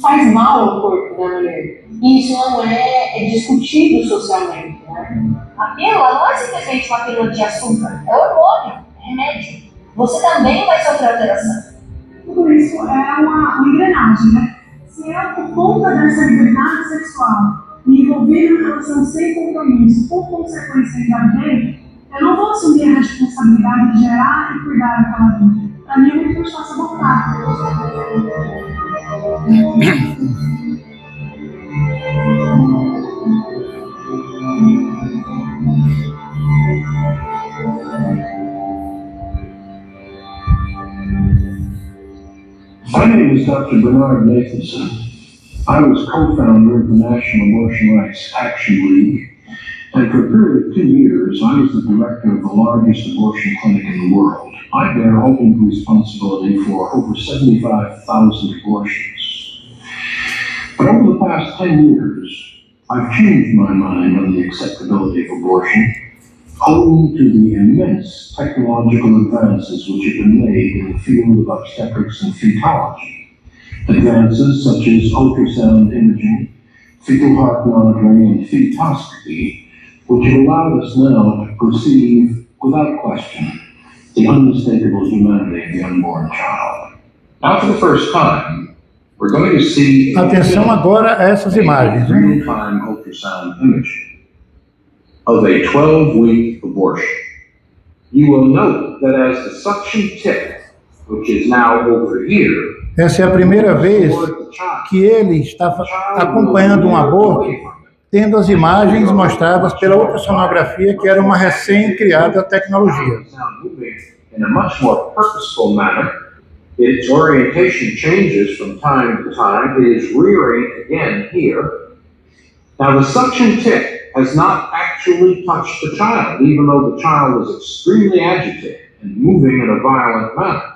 faz mal ao corpo da mulher. E isso não é discutido socialmente, né? A pílula não é simplesmente uma pílula de açúcar, é hormônio, é remédio. Você também vai sofrer alteração. Tudo isso é uma engrenagem, né? Se eu, por conta dessa liberdade sexual, me envolver numa relação sem compromisso, por consequência engravidei, eu não vou assumir a responsabilidade de gerar e cuidar daquela vida. Para mim é muito mais fácil abortar. My name is Dr. Bernard Nathanson. I was co-founder of the National Abortion Rights Action League, and for a period of 2 years, I was the director of the largest abortion clinic in the world. I bear ultimate responsibility for over 75,000 abortions. But over the past 10 years, I've changed my mind on the acceptability of abortion, owing to the immense technological advances which have been made in the field of obstetrics and fetology. Advances such as ultrasound imaging, fetal heart monitoring, and fetoscopy, which have allowed us now to perceive, without question, the unmistakable humanity of the unborn child. Now, for the first time, we're going to see Atenção agora a essas imagens. Hein? real-time ultrasound image of a 12-week abortion. You will note that as the suction tip, which is now over here, Essa é a primeira vez que ele está acompanhando um aborto, tendo as imagens mostradas pela ultrassonografia, que era uma recém-criada tecnologia. In a much more purposeful manner, its orientation changes from time to time. It is rearing again here. Now the suction tip has not actually touched the child, even though the child is extremely agitated and moving in a violent manner.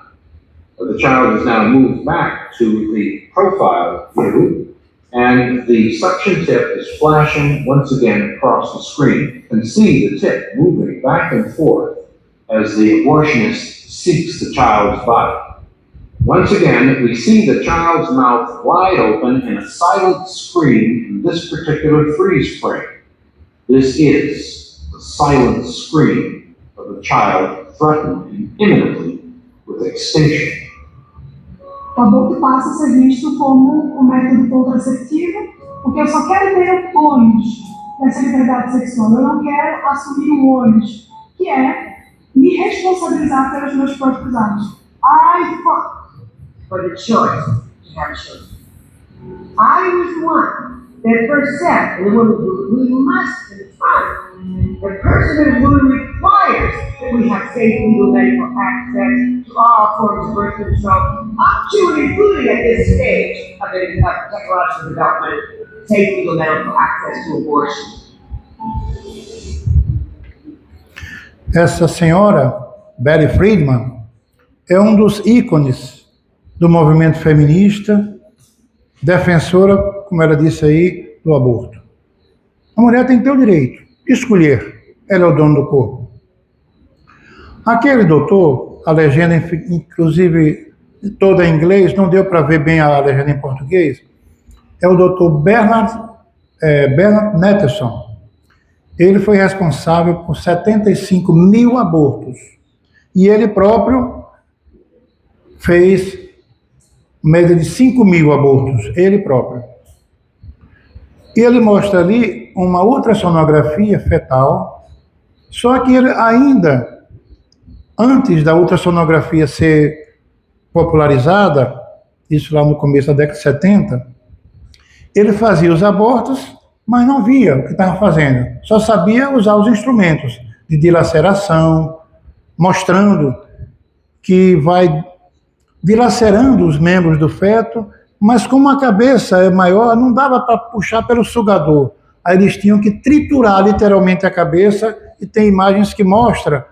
The child is now moved back to the profile view, and the suction tip is flashing once again across the screen. You can see the tip moving back and forth as the abortionist seeks the child's body. Once again, we see the child's mouth wide open in a silent scream in this particular freeze frame. This is the silent scream of a child threatened imminently with extinction. O aborto passa a ser visto como um método contraceptivo, porque eu só quero ter o ônus dessa liberdade sexual. Eu não quero assumir o ônus, que é me responsabilizar pelos meus próprios atos. I fought for the choice to have children. I was one that first said, and the woman we must confront. The person who requires that we have safe legal medical access to all forms of birth control, up to and including at this stage of the technological development, safe legal medical access to abortion. Essa senhora, Betty Friedman, é um dos ícones do movimento feminista, defensora, como ela disse aí, do aborto. A mulher tem que ter o direito de escolher, ela é o dono do corpo. Aquele doutor a legenda, inclusive toda em inglês, não deu para ver bem a legenda em português, é o Dr. Bernard Netterson. Ele foi responsável por 75 mil abortos. E ele próprio fez média de 5 mil abortos, ele próprio. E ele mostra ali uma ultrassonografia fetal, só que ele ainda, antes da ultrassonografia ser popularizada, isso lá no começo da década de 70, ele fazia os abortos, mas não via o que estava fazendo. Só sabia usar os instrumentos de dilaceração, mostrando que vai dilacerando os membros do feto, mas como a cabeça é maior, não dava para puxar pelo sugador. Aí eles tinham que triturar literalmente a cabeça, e tem imagens que mostram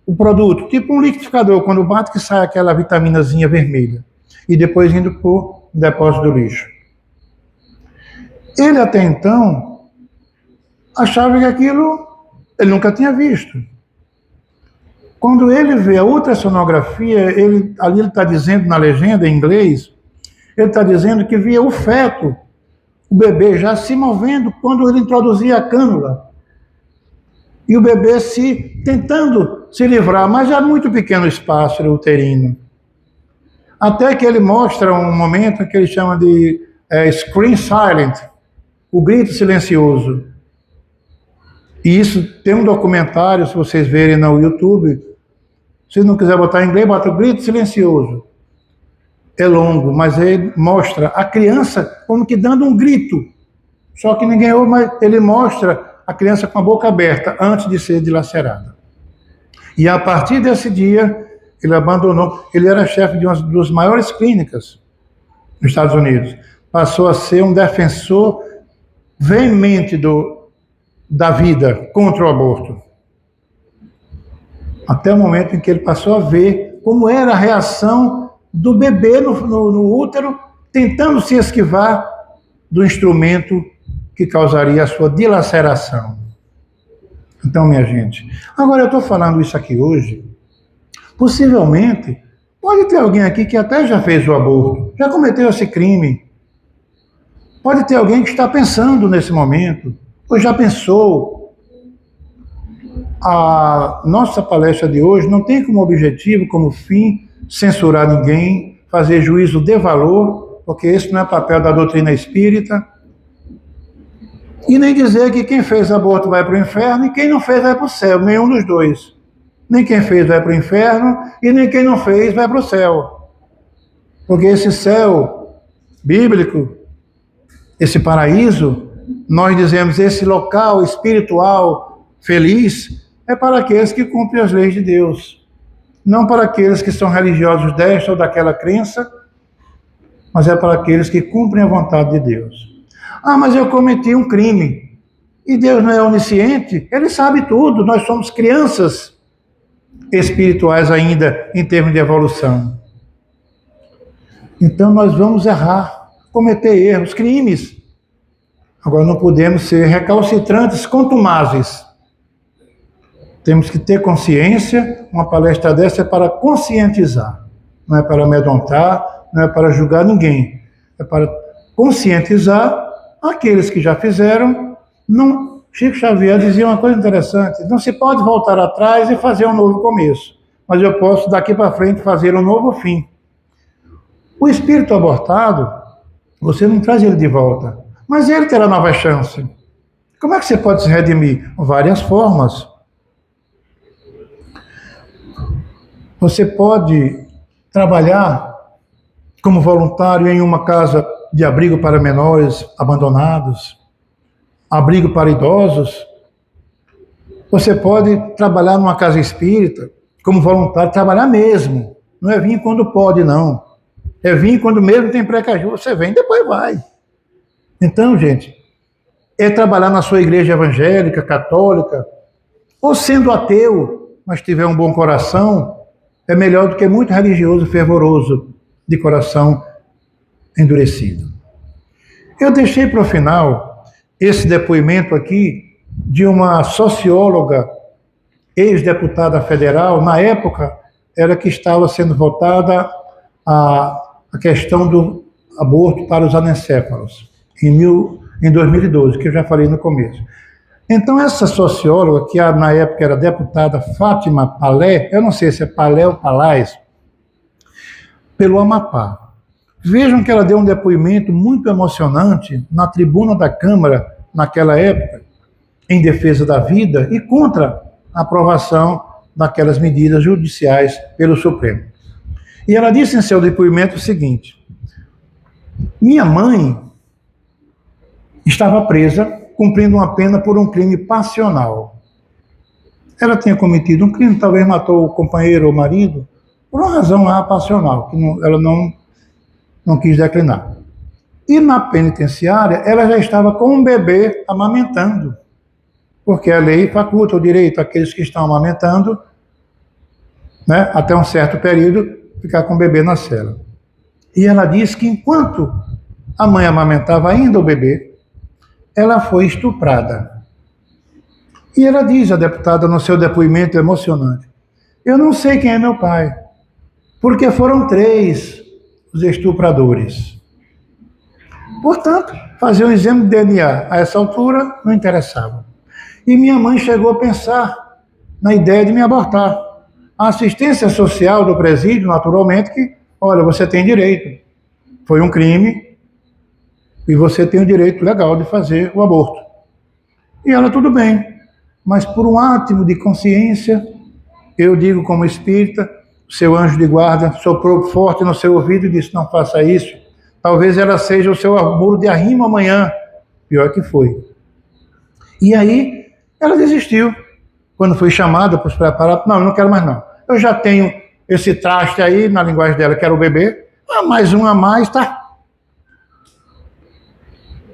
o produto, tipo um liquidificador, quando bate que sai aquela vitaminazinha vermelha, e depois indo para o depósito do lixo. Ele até então achava que aquilo ele nunca tinha visto. Quando ele vê a ultrassonografia, ali ele está dizendo na legenda em inglês, ele está dizendo que via o feto, o bebê já se movendo quando ele introduzia a cânula. E o bebê tentando se livrar, mas já muito pequeno espaço uterino. Até que ele mostra um momento que ele chama de scream silent, o grito silencioso. E isso tem um documentário, se vocês verem no YouTube. Se não quiser botar em inglês, bota o grito silencioso. É longo, mas ele mostra a criança como que dando um grito. Só que ninguém ouve, mas ele mostra a criança com a boca aberta antes de ser dilacerada. E a partir desse dia, ele abandonou. Ele era chefe de uma das maiores clínicas nos Estados Unidos. Passou a ser um defensor veemente da vida contra o aborto. Até o momento em que ele passou a ver como era a reação do bebê no útero, tentando se esquivar do instrumento que causaria a sua dilaceração. Então, minha gente, agora eu estou falando isso aqui hoje, possivelmente, pode ter alguém aqui que até já fez o aborto, já cometeu esse crime. Pode ter alguém que está pensando nesse momento, ou já pensou. A nossa palestra de hoje não tem como objetivo, como fim, censurar ninguém, fazer juízo de valor, porque esse não é papel da doutrina espírita, e nem dizer que quem fez aborto vai para o inferno e quem não fez vai para o céu, nenhum dos dois. Nem quem fez vai para o inferno e nem quem não fez vai para o céu. Porque esse céu bíblico, esse paraíso, nós dizemos esse local espiritual feliz, é para aqueles que cumprem as leis de Deus. Não para aqueles que são religiosos desta ou daquela crença, mas é para aqueles que cumprem a vontade de Deus. Ah, mas eu cometi um crime. E Deus não é onisciente? Ele sabe tudo. Nós somos crianças espirituais ainda em termos de evolução. Então nós vamos errar, cometer erros, crimes. Agora não podemos ser recalcitrantes, contumazes. Temos que ter consciência. Uma palestra dessa é para conscientizar. Não é para amedrontar, não é para julgar ninguém. É para conscientizar aqueles que já fizeram. Não, Chico Xavier dizia uma coisa interessante: não se pode voltar atrás e fazer um novo começo, mas eu posso daqui para frente fazer um novo fim. O espírito abortado, você não traz ele de volta, mas ele terá nova chance. Como é que você pode se redimir? Várias formas. Você pode trabalhar como voluntário em uma casa de abrigo para menores abandonados, abrigo para idosos. Você pode trabalhar numa casa espírita como voluntário, trabalhar mesmo. Não é vir quando pode, não. É vir quando mesmo tem pré-caju. Você vem, depois vai. Então, gente, é trabalhar na sua igreja evangélica, católica, ou sendo ateu, mas tiver um bom coração, é melhor do que muito religioso fervoroso, de coração endurecido. Eu deixei para o final esse depoimento aqui de uma socióloga, ex-deputada federal, na época era que estava sendo votada a questão do aborto para os anencéfalos, em 2012, que eu já falei no começo. Então, essa socióloga, que na época era deputada Fátima Palé, eu não sei se é Palé ou Palais, pelo Amapá. Vejam que ela deu um depoimento muito emocionante na tribuna da Câmara, naquela época, em defesa da vida e contra a aprovação daquelas medidas judiciais pelo Supremo. E ela disse em seu depoimento o seguinte: minha mãe estava presa, cumprindo uma pena por um crime passional. Ela tinha cometido um crime, talvez matou o companheiro ou o marido, por uma razão lá passional, que ela não quis declinar. E na penitenciária, ela já estava com um bebê amamentando, porque a lei faculta o direito àqueles que estão amamentando, né, até um certo período, ficar com o bebê na cela. E ela disse que enquanto a mãe amamentava ainda o bebê, ela foi estuprada. E ela diz, a deputada, no seu depoimento emocionante: eu não sei quem é meu pai, porque foram 3 os estupradores. Portanto, fazer um exame de DNA a essa altura não interessava. E minha mãe chegou a pensar na ideia de me abortar. A assistência social do presídio, naturalmente, que, olha, você tem direito, foi um crime, e você tem o direito legal de fazer o aborto. E ela, tudo bem, mas por um átimo de consciência, eu digo como espírita, o seu anjo de guarda soprou forte no seu ouvido e disse: não faça isso, talvez ela seja o seu muro de arrimo amanhã. Pior que foi. E aí, ela desistiu. Quando foi chamada para os preparados, não, eu não quero mais não. Eu já tenho esse traste aí, na linguagem dela, quero o bebê, mais um a mais, tá?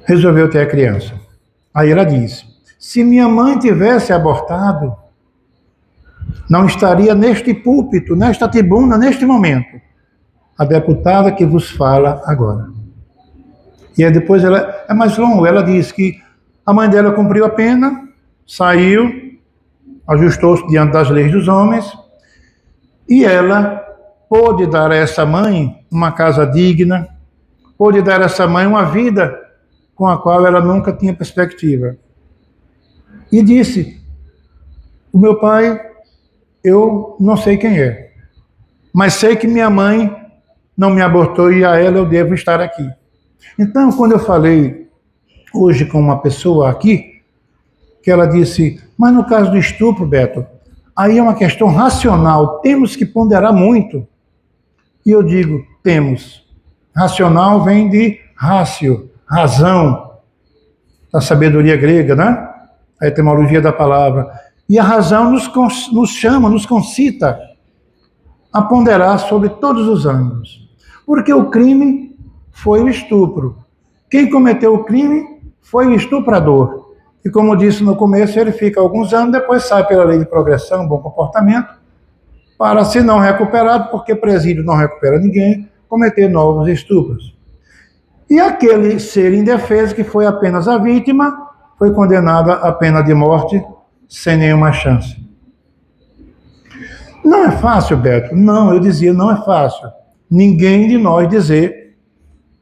Resolveu ter a criança. Aí ela disse: se minha mãe tivesse abortado, não estaria neste púlpito, nesta tribuna, neste momento, a deputada que vos fala agora. E aí depois ela, é mais longo, ela diz que a mãe dela cumpriu a pena, saiu, ajustou-se diante das leis dos homens, e ela pôde dar a essa mãe uma casa digna, pôde dar a essa mãe uma vida com a qual ela nunca tinha perspectiva. E disse: o meu pai, eu não sei quem é, mas sei que minha mãe não me abortou e a ela eu devo estar aqui. Então, quando eu falei hoje com uma pessoa aqui, que ela disse: mas no caso do estupro, Beto, aí é uma questão racional, temos que ponderar muito. E eu digo: temos. Racional vem de ratio, razão, da sabedoria grega, né? A etimologia da palavra. E a razão nos chama, nos concita a ponderar sobre todos os ângulos. Porque o crime foi o estupro. Quem cometeu o crime foi o estuprador. E como eu disse no começo, ele fica alguns anos, depois sai pela lei de progressão, bom comportamento, para, se não recuperado, porque presídio não recupera ninguém, cometer novos estupros. E aquele ser indefeso, que foi apenas a vítima, foi condenado à pena de morte sem nenhuma chance. Não é fácil, Beto? Não, eu dizia, não é fácil. Ninguém de nós dizer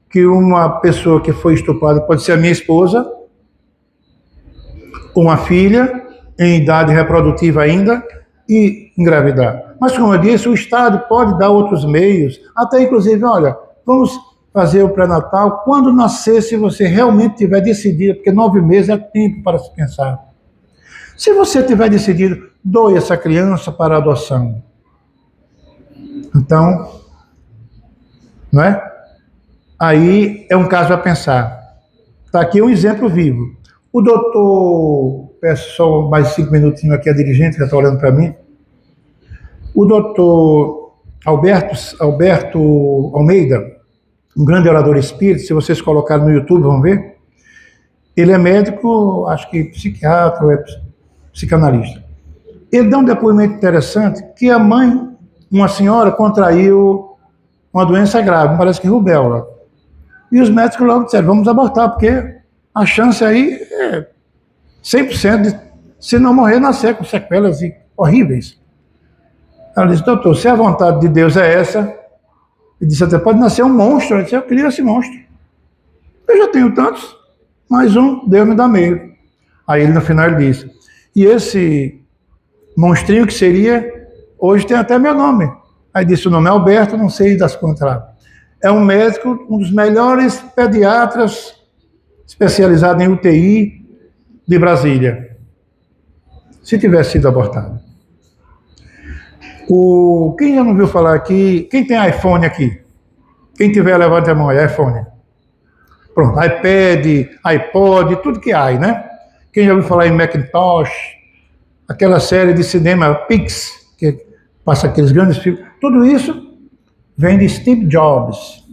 que uma pessoa que foi estuprada pode ser a minha esposa, uma filha, em idade reprodutiva ainda, e engravidar. Mas, como eu disse, o Estado pode dar outros meios, até inclusive, olha, vamos fazer o pré-natal quando nascer, se você realmente tiver decidido, porque 9 meses é tempo para se pensar. Se você tiver decidido, doe essa criança para adoção. Então, não é? Aí é um caso a pensar. Está aqui um exemplo vivo. O doutor, peço só mais 5 minutinhos aqui, a dirigente já está olhando para mim. O doutor Alberto Almeida, um grande orador espírita, se vocês colocarem no YouTube, vão ver. Ele é médico, acho que psiquiatra, é psicanalista. Ele dá um depoimento interessante que a mãe, uma senhora, contraiu uma doença grave, parece que rubéola. E os médicos logo disseram: vamos abortar, porque a chance aí é 100% de, se não morrer, nascer com sequelas horríveis. Ela disse, doutor, se a vontade de Deus é essa, ele disse, até pode nascer um monstro. Ela disse, eu queria esse monstro. Eu já tenho tantos, mais um, Deus me dá meio. Aí ele no final ele disse, e esse monstrinho que seria, hoje tem até meu nome. Aí disse, o nome é Alberto, não sei das quantas lá. É um médico, um dos melhores pediatras especializado em UTI de Brasília. Se tivesse sido abortado. Quem já não viu falar aqui, quem tem iPhone aqui? Quem tiver, levante a mão aí, iPhone. Pronto, iPad, iPod, tudo que há, né? Quem já ouviu falar em Macintosh, aquela série de cinema Pix, que passa aqueles grandes filmes, tudo isso vem de Steve Jobs.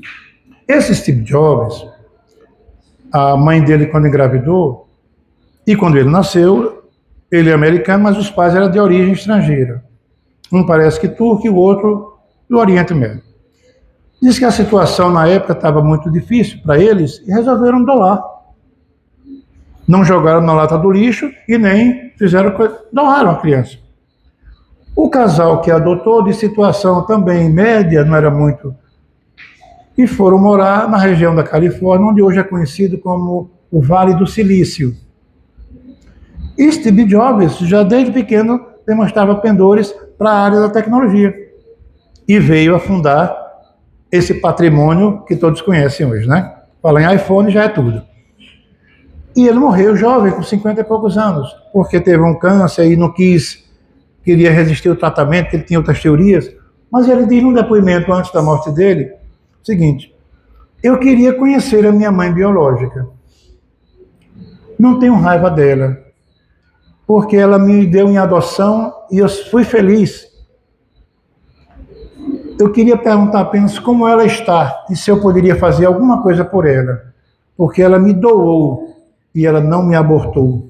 Esse Steve Jobs, a mãe dele quando engravidou, e quando ele nasceu, ele é americano, mas os pais eram de origem estrangeira. Um parece que turco e o outro do Oriente Médio. Diz que a situação na época estava muito difícil para eles e resolveram doar. Não jogaram na lata do lixo e nem fizeram coisa, doaram a criança. O casal que adotou, de situação também média, não era muito, e foram morar na região da Califórnia, onde hoje é conhecido como o Vale do Silício. E Steve Jobs, já desde pequeno, demonstrava pendores para a área da tecnologia e veio a fundar esse patrimônio que todos conhecem hoje, né? Falar em iPhone já é tudo. E ele morreu jovem, com 50 e poucos anos, porque teve um câncer e não queria resistir ao tratamento, que ele tinha outras teorias, mas ele diz num depoimento antes da morte dele, o seguinte, eu queria conhecer a minha mãe biológica. Não tenho raiva dela, porque ela me deu em adoção e eu fui feliz. Eu queria perguntar apenas como ela está e se eu poderia fazer alguma coisa por ela, porque ela me doou e ela não me abortou.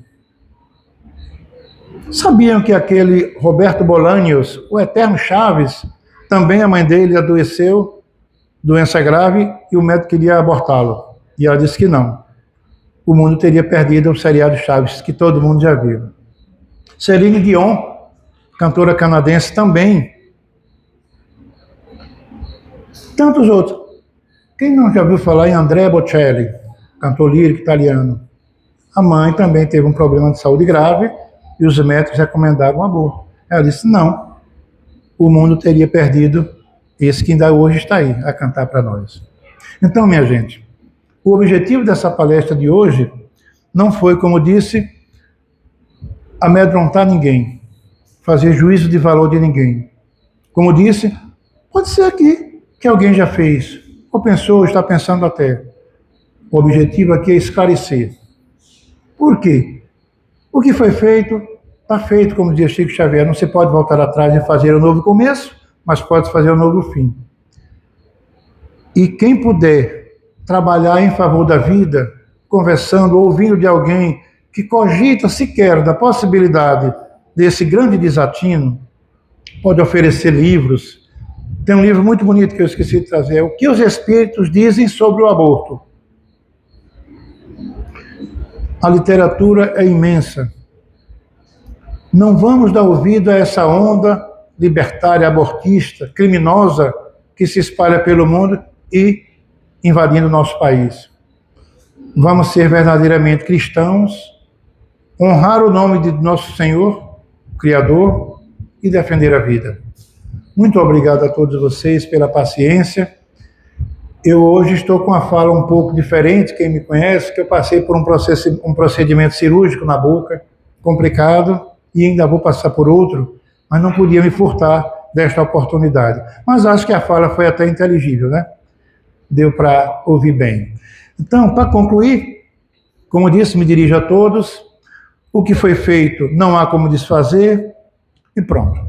Sabiam que aquele Roberto Bolanhos, o eterno Chaves, também a mãe dele adoeceu, doença grave, e o médico queria abortá-lo. E ela disse que não. O mundo teria perdido o seriado Chaves, que todo mundo já viu. Celine Dion, cantora canadense, também. Tantos outros. Quem não já ouviu falar em Andrea Bocelli, cantor lírico italiano? A mãe também teve um problema de saúde grave e os médicos recomendaram um aborto. Ela disse, não, o mundo teria perdido esse que ainda hoje está aí a cantar para nós. Então, minha gente, o objetivo dessa palestra de hoje não foi, como disse, amedrontar ninguém, fazer juízo de valor de ninguém. Como disse, pode ser aqui que alguém já fez, ou pensou, ou está pensando até. O objetivo aqui é esclarecer. Por quê? O que foi feito, está feito, como dizia Chico Xavier, não se pode voltar atrás e fazer um novo começo, mas pode fazer um novo fim. E quem puder trabalhar em favor da vida, conversando, ouvindo de alguém que cogita sequer da possibilidade desse grande desatino, pode oferecer livros. Tem um livro muito bonito que eu esqueci de trazer, é O que os Espíritos Dizem sobre o Aborto. A literatura é imensa. Não vamos dar ouvido a essa onda libertária, abortista, criminosa, que se espalha pelo mundo e invadindo o nosso país. Vamos ser verdadeiramente cristãos, honrar o nome de nosso Senhor, Criador, e defender a vida. Muito obrigado a todos vocês pela paciência. Eu hoje estou com uma fala um pouco diferente, quem me conhece, que eu passei por um procedimento cirúrgico na boca, complicado, e ainda vou passar por outro, mas não podia me furtar desta oportunidade. Mas acho que a fala foi até inteligível, né? Deu para ouvir bem. Então, para concluir, como disse, me dirijo a todos, o que foi feito não há como desfazer, e pronto.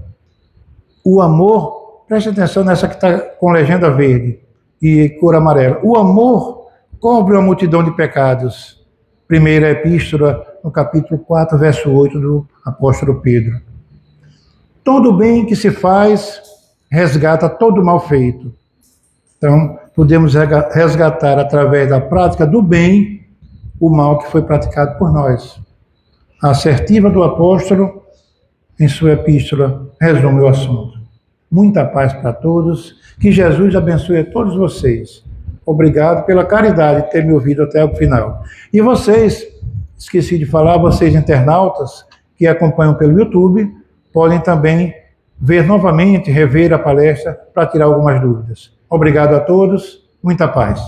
O amor, preste atenção nessa que está com legenda verde e cor amarela. O amor cobre uma multidão de pecados. Primeira epístola, no capítulo 4, verso 8 do apóstolo Pedro. Todo bem que se faz, resgata todo mal feito. Então, podemos resgatar através da prática do bem o mal que foi praticado por nós. A assertiva do apóstolo, em sua epístola, resume o assunto. muita paz para todos, que Jesus abençoe a todos vocês. Obrigado pela caridade de ter me ouvido até o final. E vocês, esqueci de falar, vocês internautas que acompanham pelo YouTube, podem também ver novamente, rever a palestra para tirar algumas dúvidas. Obrigado a todos, muita paz.